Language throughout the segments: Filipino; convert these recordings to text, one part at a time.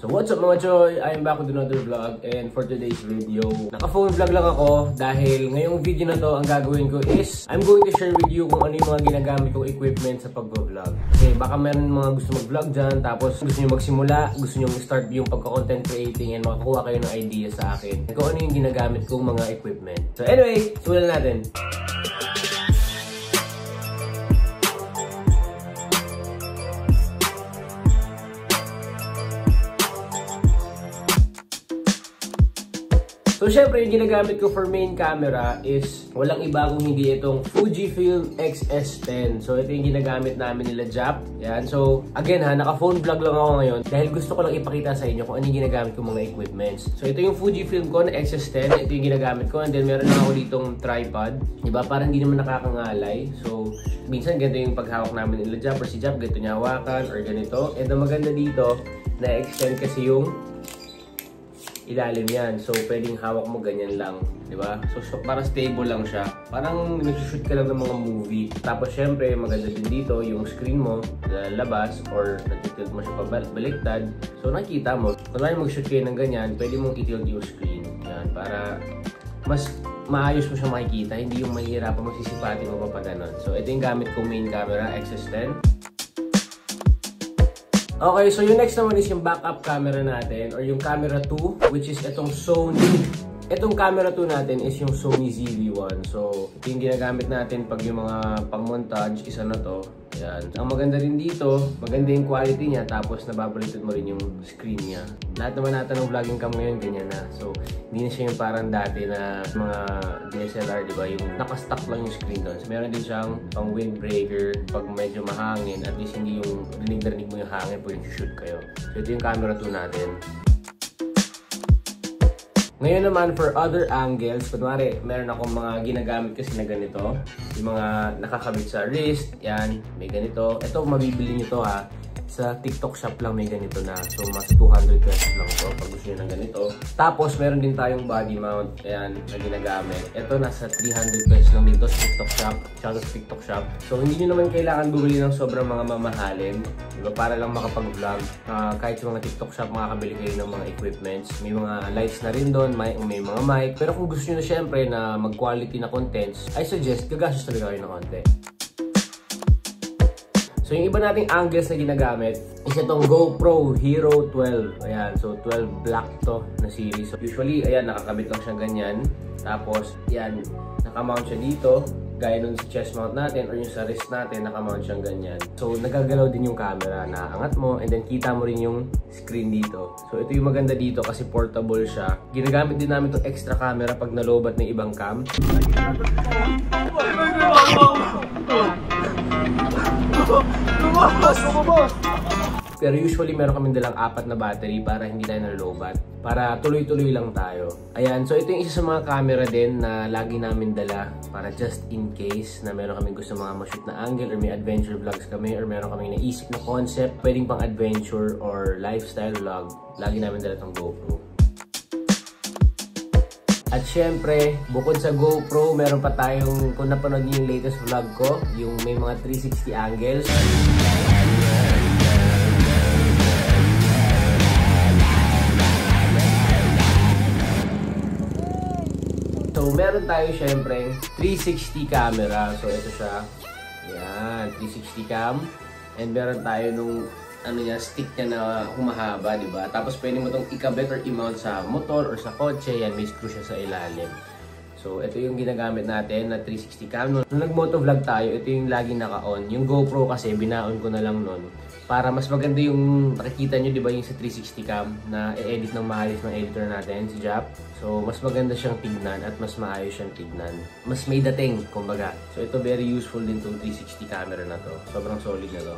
So what's up mga choy? I am back with another vlog, and for today's video, naka-phone vlog lang ako dahil ngayong video na to, ang gagawin ko is I'm going to share with you kung ano yung mga ginagamit kong equipment sa pag-vlog. Kasi baka meron mga gusto mag-vlog dyan, tapos gusto nyo magsimula, gusto nyo start yung pagka-content creating and makakuha kayo ng idea sa akin kung ano yung ginagamit kong mga equipment. So anyway, simulan natin. So syempre, yung ginagamit ko for main camera is walang iba kung hindi itong Fujifilm X-S10. So ito yung ginagamit namin nila Jap. Yan. So again ha, naka-phone vlog lang ako ngayon dahil gusto ko lang ipakita sa inyo kung ano yung ginagamit ko mga equipments. So ito yung Fujifilm ko na X-S10. Ito yung ginagamit ko. And then meron na ako ditong tripod. Diba? Parang hindi naman nakakangalay. So minsan ganito yung paghawak namin nila Jap or si Jap, ganito niya hawakan or ganito. And ang maganda dito, na-extend kasi yung ilalim yan. So, pwedeng hawak mo ganyan lang. Diba? So para stable lang siya. Parang nag-shoot ka lang ng mga movie. Tapos, syempre, maganda din dito yung screen mo labas or nag-tilt mo siya pabaliktad. So, nakikita mo. Kung mag-shoot kayo ng ganyan, pwede mong i-tilt yung screen. Yan. Para mas maayos mo siya makikita. Hindi yung mahihirapan mo sisipatin mo pa ganon. So, ito yung gamit kong main camera, X-S10. Okay, so yung next naman is yung backup camera natin or yung camera 2, which is itong Sony. Itong camera 2 natin is yung Sony ZV-1. So, ito yung ginagamit natin pag yung mga pang-montage, isa na to. Yan. Ang maganda rin dito, maganda yung quality niya, tapos nababaliktad mo rin yung screen niya. Lahat naman natin ng vlogging cam ngayon, ganyan na. So, hindi na siya yung parang dati na mga DSLR, di ba? Yung nakastock lang yung screen doon. So, meron din siyang pang windbreaker pag medyo mahangin. At least hindi yung rinig mo yung hangin pag shoot kayo. So, ito yung camera 2 natin. Ngayon naman, for other angles, kunwari, meron akong mga ginagamit kasi na ganito. Yung mga nakakabit sa wrist, yan, may ganito. Ito, mabibili nyo to ha. Sa TikTok shop lang may ganito na. So, mas 200 pesos lang to pag gusto nyo ng ganito. Tapos, meron din tayong body mount, ayan, na ginagamit. Ito, nasa 300 pesos lang dito sa TikTok shop. Shout out sa TikTok shop. So, hindi nyo naman kailangan bumili ng sobrang mga mamahalin. Diba? Para lang makapag-vlog. Kahit sa mga TikTok shop, makakabili kayo ng mga equipments. May mga lights na rin doon, may mga mic. Pero kung gusto nyo na syempre na mag-quality na contents, I suggest gagastos talaga kayo ng konti. So, yung iba nating angles na ginagamit is itong GoPro Hero 12. Ayan, so 12 black to na series. So, usually, ayan, nakakabit lang siya ganyan. Tapos, ayan, nakamount siya dito. Gaya nun sa chest mount natin or yung sa wrist natin, nakamount siyang ganyan. So, nagagalaw din yung camera. Naaangat mo and then kita mo rin yung screen dito. So, ito yung maganda dito kasi portable siya. Ginagamit din namin itong extra camera pag nalobat ng ibang cam. Pero usually meron kami dalang 4 na battery para hindi tayo nalobat. Para tuloy-tuloy lang tayo. Ayan, so ito yung isa sa mga camera din na lagi namin dala para just in case na meron kaming gusto mga ma-shoot na angle or may adventure vlogs kami or meron kaming naisip na concept, pwedeng pang adventure or lifestyle vlog. Lagi namin dala itong GoPro. At syempre, bukod sa GoPro, meron pa tayong, kung napanood niyo yung latest vlog ko, yung may mga 360 angles. So, meron tayo syempre 360 camera. So, ito siya. Yan, 360 cam. And meron tayo nung ano niya, stick niya na humahaba, di ba? Tapos pwede mo itong ikabit or i-mount sa motor or sa kotse. Yan, may screw siya sa ilalim. So, ito yung ginagamit natin na 360 cam. Nung nag-motovlog tayo, ito yung laging naka-on. Yung GoPro kasi, binaon ko na lang nun. Para mas maganda yung nakikita nyo, di ba, yung sa 360 cam na i-edit ng maayos ng editor natin, si Jap. So, mas maganda siyang tignan at mas maayos siyang tignan. Mas may dating, kumbaga. So, ito very useful din itong 360 camera na to. Sobrang solid na to.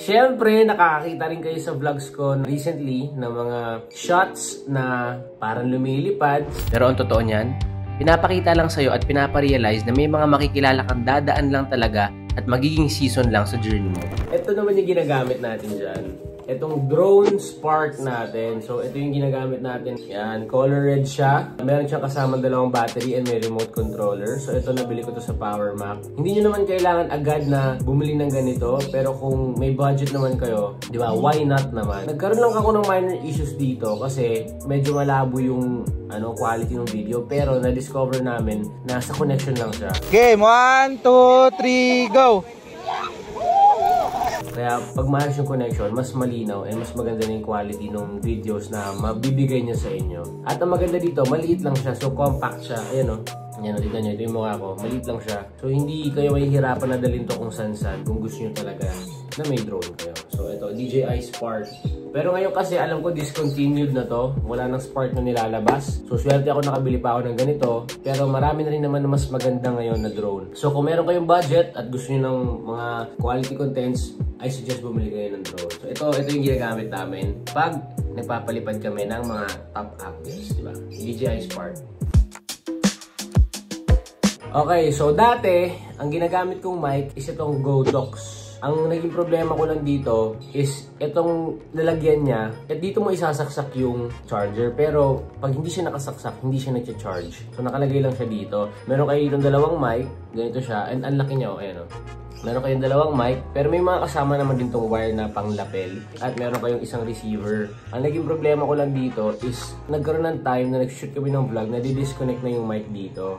Siyempre, nakakakita rin kayo sa vlogs ko recently ng mga shots na parang lumilipad. Pero ang totoo niyan, pinapakita lang sa'yo at pinaparealize na may mga makikilala kang dadaan lang talaga at magiging season lang sa journey mo. Ito naman yung ginagamit natin dyan. itong drone spark natin. So ito yung ginagamit natin. Yan, color red siya. Meron siyang kasama dalawang battery and may remote controller. So ito, nabili ko to sa Power Mac. Hindi nyo naman kailangan agad na bumili ng ganito, pero kung may budget naman kayo, di ba, why not naman? Nagkaroon lang ako ng minor issues dito kasi medyo malabo yung quality ng video, pero na-discover namin na sa connection lang siya. Game, 1, 2, 3, go! Kaya pag maayos yung connection, mas malinaw and mas maganda na yung quality ng videos na mabibigay niya sa inyo. At ang maganda dito, maliit lang siya, so compact siya. Ayan o. Yan o, tignan nyo, ito yung mukha ko. Maliit lang siya. So hindi kayo mahihirapan na dalhin to kung saan-saan kung gusto nyo talaga na may drone kayo. So ito, DJI Spark. Pero ngayon kasi alam ko discontinued na to. Wala nang Spark na nilalabas. So swerte ako, nakabili pa ako ng ganito. Pero marami na rin naman na mas maganda ngayon na drone. So kung meron kayong budget at gusto niyo ng mga quality contents, I suggest bumili kayo ng drone. So ito yung ginagamit namin pag nagpapalipad kami ng mga top actors, di ba? DJI Spark. Okay, so dati, ang ginagamit kong mic is itong Godox. Ang naging problema ko lang dito is itong lalagyan niya, at dito mo isasaksak yung charger, pero pag hindi siya nakasaksak, hindi siya nag-charge. So nakalagay lang siya dito. Meron kayo itong dalawang mic, ganito siya, and ang laki niya, ayan o. Meron kayong dalawang mic, pero may mga kasama naman din tong wire na panglapel, at meron kayong isang receiver. Ang naging problema ko lang dito is nagkaroon ng time na nag-shoot kami ng vlog na di-disconnect na yung mic dito.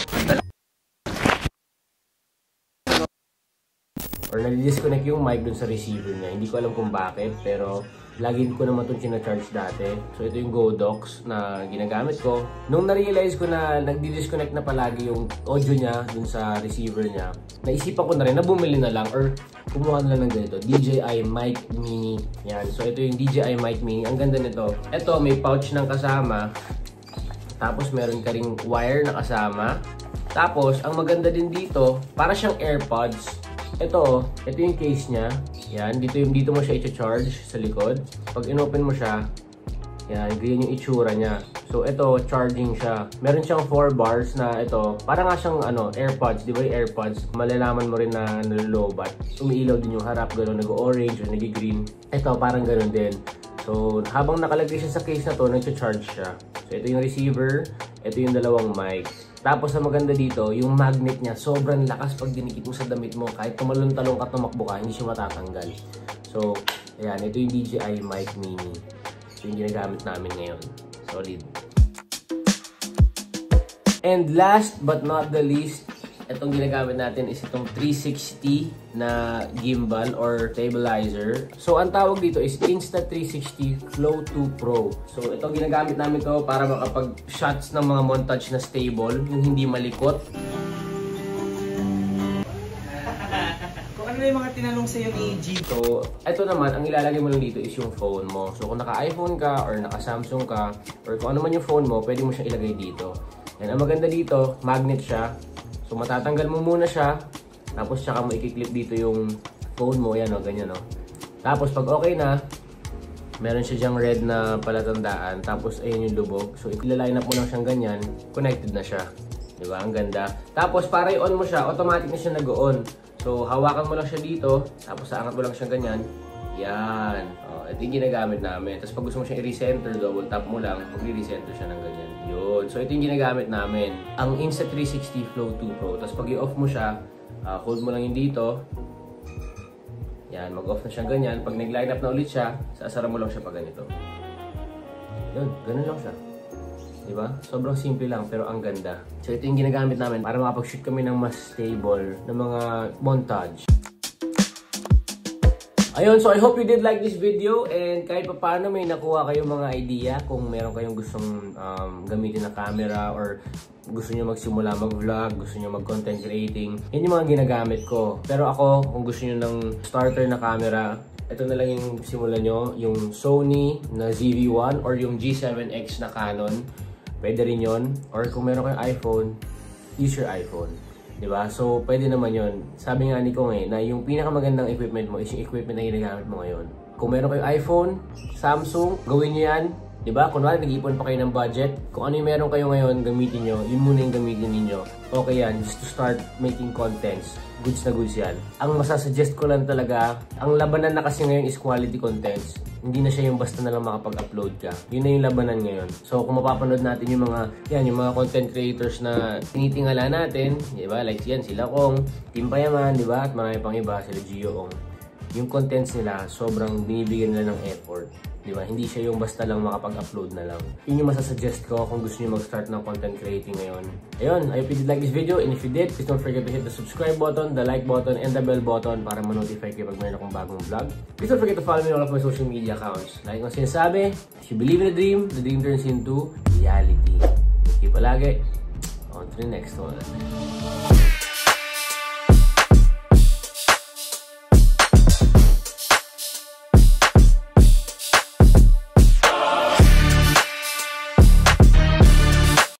Or nadi-disconnect yung mic dun sa receiver niya. Hindi ko alam kung bakit, pero lagi ko naman itong sinacharge dati. So ito yung Godox na ginagamit ko. Nung na-realize ko na nagdi-disconnect na palagi yung audio niya dun sa receiver niya, naisipan ko na rin na bumili na lang or kumuha na lang ng ganito, DJI Mic Mini. Yan. So ito yung DJI Mic Mini. Ang ganda nito. Ito, may pouch ng kasama. Tapos meron ka ring wire na kasama. Tapos, ang maganda din dito, para siyang AirPods. Ito yung case niya. Yan, dito mo siya i-charge sa likod. Pag inopen mo siya, yan, ganyan yung itsura niya. So ito, charging siya. Meron siyang 4 bars na ito, para nga siyang AirPods, di ba yung AirPods? Malalaman mo rin na nalolobat. Umiilaw din yung harap, gano'n, nag-orange o nag-green. Ito, parang gano'n din. So, habang nakalagay siya sa case na to, nag-charge siya. So ito yung receiver, ito yung dalawang mic. Tapos ang maganda dito, yung magnet niya, sobrang lakas pag dinikit mo sa damit mo. Kahit tumalon-talong ka, tumakbo ka, hindi siya matatanggal. So, ayan, ito yung DJI Mic Mini. Ito yung ginagamit namin ngayon. Solid. And last but not the least, itong ginagamit natin is itong 360 na gimbal or stabilizer. So, ang tawag dito is Insta360 Flow 2 Pro. So, itong ginagamit namin to para makapag-shots ng mga montage na stable, yung hindi malikot. Kung ano yung mga tinanong sa'yo ni G. So, ito naman, ang ilalagay mo lang dito is yung phone mo. So, kung naka-iPhone ka or naka-Samsung ka, or kung ano man yung phone mo, pwede mo siyang ilagay dito. And ang maganda dito, magnet siya. So, matatanggal mo muna siya. Tapos, tsaka mo i-clip dito yung phone mo. Yan o, ganyan o. Tapos, pag okay na, meron siya dyang red na palatandaan. Tapos, ayun yung lubog. So, i-line up mo lang siyang ganyan. Connected na siya. Diba? Ang ganda. Tapos, para i-on mo siya, automatic na siya nag-on. So, hawakan mo lang siya dito. Tapos, aangat mo lang siyang ganyan. Yan. O, ito yung ginagamit namin. Tapos, pag gusto mo siyang i-recenter, double tap mo lang. Mag-recenter siya ng ganyan. Yun. So, ito yung ginagamit namin. Ang Insta360 Flow 2 Pro. Tapos, pag i-off mo siya, hold mo lang yung dito. Yan. Mag-off na siya ganyan. Pag nag-line up na ulit siya, sasara mo lang siya pag ganito. Yun. Ganun lang siya. Diba? Sobrang simple lang, pero ang ganda. So, ito yung ginagamit namin para makapag-shoot kami ng mas stable na mga montage. Ayun, so I hope you did like this video and kahit pa paano may nakuha kayong mga idea kung meron kayong gustong gamitin na camera or gusto nyo magsimula mag-vlog, gusto nyo mag-content creating. Yan yung mga ginagamit ko. Pero ako, kung gusto nyo ng starter na camera, ito na lang yung simulan nyo, yung Sony na ZV-1 or yung G7X na Canon. Pwede rin yun. Or kung meron kayong iPhone, use your iPhone. Diba? So, pwede naman yun. Sabi nga ni Kong na yung pinakamagandang equipment mo is yung equipment na ginagamit mo ngayon. Kung meron kayong iPhone, Samsung, gawin nyo yan. Diba? Kunwari, nag-iipon pa kayo ng budget. Kung ano yung meron kayo ngayon, gamitin nyo. Yun muna yung gamitin ninyo. Okay yan, just to start making contents. Goods na goods yan. Ang masasuggest ko lang talaga, ang labanan na kasi ngayon is quality contents. Hindi na siya yung basta na lang makapag-upload ka. Yun na yung labanan ngayon. So, kung mapapanood natin yung mga content creators na tinitingala natin, diba? Like yan, sila Kong, Team Payaman, diba? At marami pang iba, sila Gio Ong. Yung contents nila, sobrang binibigyan nila ng effort. Diba? Hindi siya yung basta lang makapag-upload na lang. Yun yung masasuggest ko kung gusto niyo mag-start ng content creating ngayon. Ayun, I hope you did like this video, and if you did, please don't forget to hit the subscribe button, the like button, and the bell button para ma-notify kayo pag mayroon akong bagong vlog. Please don't forget to follow me on all of my social media accounts. Like kung sinasabi, if you believe in the dream turns into reality. Keep palagi. On to the next one.